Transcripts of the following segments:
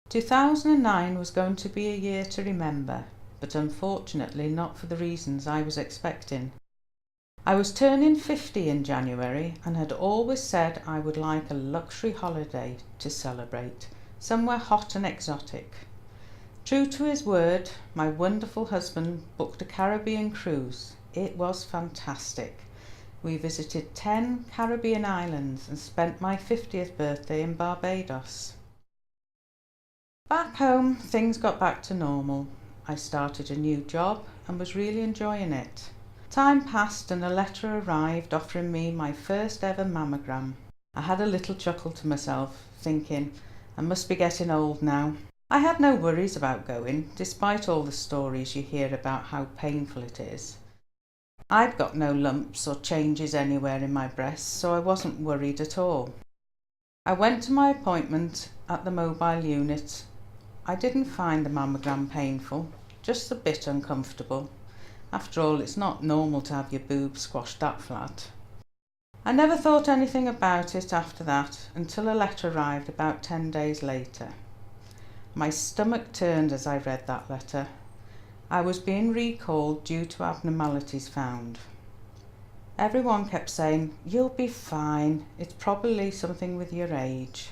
2009 was going to be a year to remember, but unfortunately not for the reasons I was expecting. I was turning 50 in January and had always said I would like a luxury holiday to celebrate, somewhere hot and exotic. True to his word, my wonderful husband booked a Caribbean cruise. It was fantastic. We visited 10 Caribbean islands and spent my 50th birthday in Barbados. Back home, things got back to normal. I started a new job and was really enjoying it. Time passed and a letter arrived offering me my first ever mammogram. I had a little chuckle to myself, thinking, I must be getting old now. I had no worries about going, despite all the stories you hear about how painful it is. I'd got no lumps or changes anywhere in my breasts, so I wasn't worried at all. I went to my appointment at the mobile unit. I didn't find the mammogram painful, just a bit uncomfortable. After all, it's not normal to have your boobs squashed that flat. I never thought anything about it after that until a letter arrived about 10 days later. My stomach turned as I read that letter. I was being recalled due to abnormalities found. Everyone kept saying, "You'll be fine, it's probably something with your age."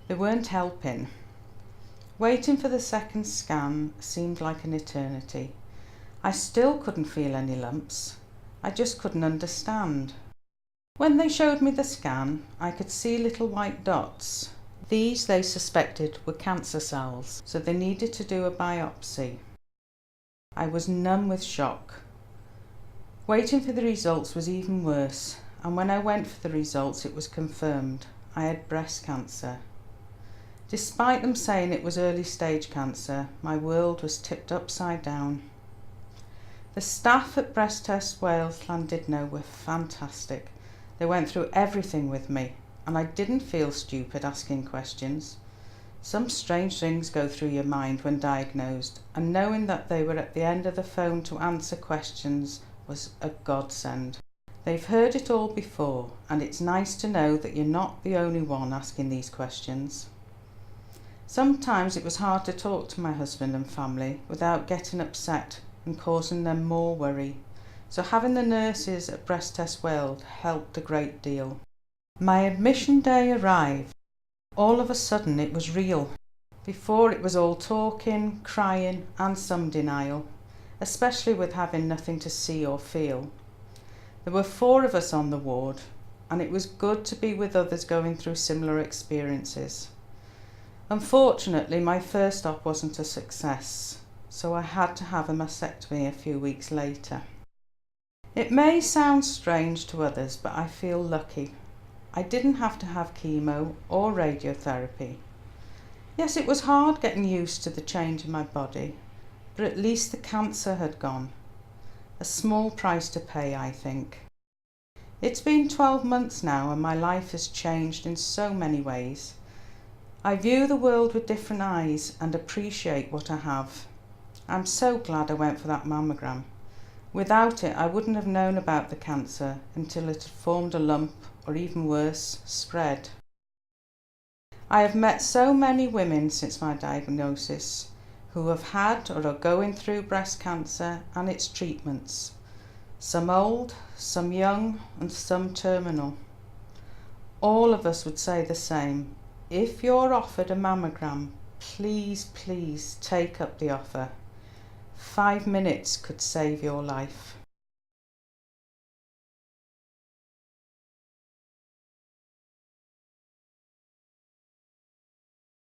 They weren't helping. Waiting for the second scan seemed like an eternity. I still couldn't feel any lumps. I just couldn't understand. When they showed me the scan, I could see little white dots. These they suspected were cancer cells, so they needed to do a biopsy. I was numb with shock. Waiting for the results was even worse, and when I went for the results, it was confirmed. I had breast cancer. Despite them saying it was early stage cancer, my world was tipped upside down. The staff at Breast Test Wales Llandudno were fantastic. They went through everything with me, and I didn't feel stupid asking questions. Some strange things go through your mind when diagnosed, and knowing that they were at the end of the phone to answer questions was a godsend. They've heard it all before, and it's nice to know that you're not the only one asking these questions. Sometimes it was hard to talk to my husband and family without getting upset and causing them more worry, so having the nurses at Breast Test Wales helped a great deal. My admission day arrived. All of a sudden it was real. Before it was all talking, crying and some denial, especially with having nothing to see or feel. There were 4 of us on the ward, and it was good to be with others going through similar experiences. Unfortunately, my first op wasn't a success, so I had to have a mastectomy a few weeks later. It may sound strange to others, but I feel lucky. I didn't have to have chemo or radiotherapy. Yes, it was hard getting used to the change in my body, but at least the cancer had gone. A small price to pay, I think. It's been 12 months now and my life has changed in so many ways. I view the world with different eyes and appreciate what I have. I'm so glad I went for that mammogram. Without it, I wouldn't have known about the cancer until it had formed a lump, or even worse, spread. I have met so many women since my diagnosis who have had or are going through breast cancer and its treatments. Some old, some young, and some terminal. All of us would say the same. If you're offered a mammogram, please, please take up the offer. 5 minutes could save your life.